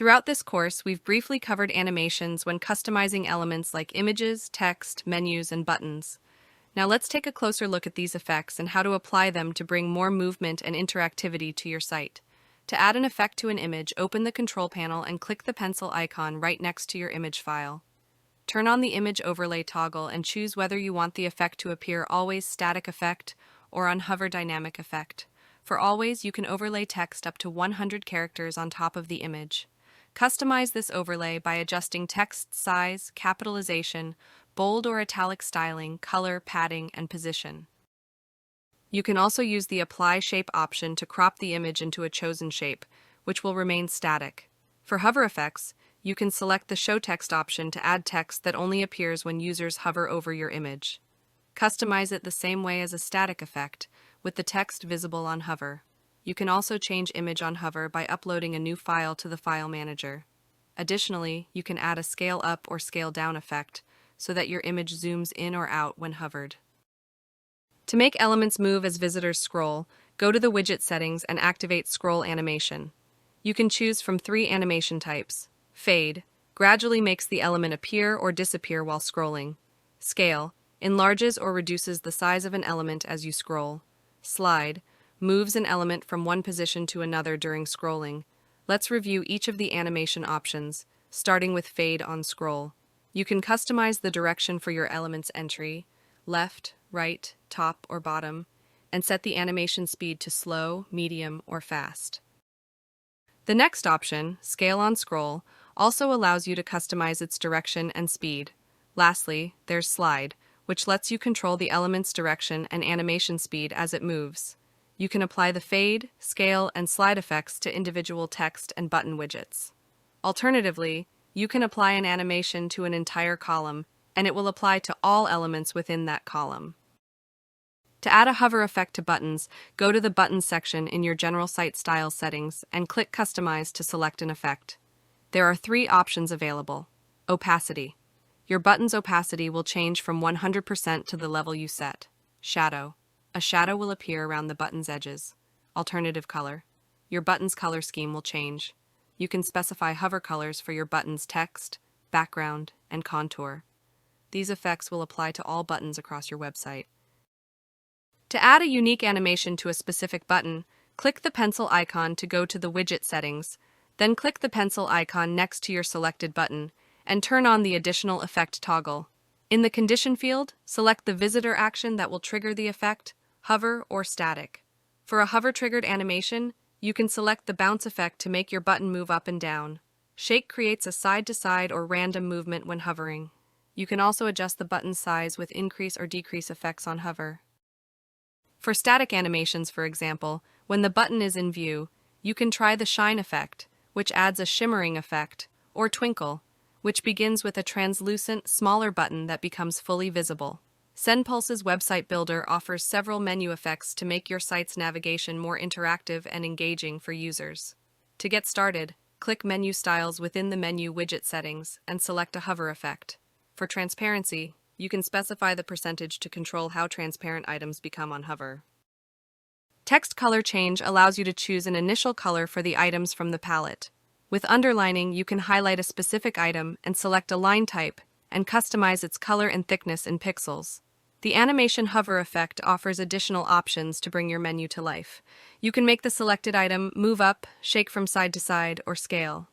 Throughout this course, we've briefly covered animations when customizing elements like images, text, menus, and buttons. Now let's take a closer look at these effects and how to apply them to bring more movement and interactivity to your site. To add an effect to an image, open the control panel and click the pencil icon right next to your image file. Turn on the image overlay toggle and choose whether you want the effect to appear always static effect or on hover dynamic effect. For always, you can overlay text up to 100 characters on top of the image. Customize this overlay by adjusting text size, capitalization, bold or italic styling, color, padding, and position. You can also use the Apply Shape option to crop the image into a chosen shape, which will remain static. For hover effects, you can select the Show Text option to add text that only appears when users hover over your image. Customize it the same way as a static effect, with the text visible on hover. You can also change image on hover by uploading a new file to the file manager. Additionally, you can add a scale up or scale down effect so that your image zooms in or out when hovered. To make elements move as visitors scroll, go to the widget settings and activate scroll animation. You can choose from 3 animation types. Fade gradually makes the element appear or disappear while scrolling. Scale enlarges or reduces the size of an element as you scroll. Slide moves an element from one position to another during scrolling. Let's review each of the animation options, starting with Fade on scroll. You can customize the direction for your element's entry, left, right, top, or bottom, and set the animation speed to slow, medium, or fast. The next option, Scale on Scroll, also allows you to customize its direction and speed. Lastly, there's Slide, which lets you control the element's direction and animation speed as it moves. You can apply the fade, scale, and slide effects to individual text and button widgets. Alternatively, you can apply an animation to an entire column, and it will apply to all elements within that column. To add a hover effect to buttons, go to the Buttons section in your General Site Styles settings and click Customize to select an effect. There are 3 options available. Opacity. Your button's opacity will change from 100% to the level you set. Shadow. A shadow will appear around the button's edges. Alternative color. Your button's color scheme will change. You can specify hover colors for your button's text, background, and contour. These effects will apply to all buttons across your website. To add a unique animation to a specific button, click the pencil icon to go to the widget settings, then click the pencil icon next to your selected button, and turn on the additional effect toggle. In the condition field, select the visitor action that will trigger the effect, hover or static. For a hover-triggered animation, you can select the bounce effect to make your button move up and down. Shake creates a side-to-side or random movement when hovering. You can also adjust the button size with increase or decrease effects on hover. For static animations, for example, when the button is in view, you can try the shine effect, which adds a shimmering effect, or twinkle, which begins with a translucent, smaller button that becomes fully visible. SendPulse's website builder offers several menu effects to make your site's navigation more interactive and engaging for users. To get started, click Menu Styles within the menu widget settings and select a hover effect. For transparency, you can specify the percentage to control how transparent items become on hover. Text color change allows you to choose an initial color for the items from the palette. With underlining, you can highlight a specific item and select a line type and customize its color and thickness in pixels. The animation hover effect offers additional options to bring your menu to life. You can make the selected item move up, shake from side to side, or scale.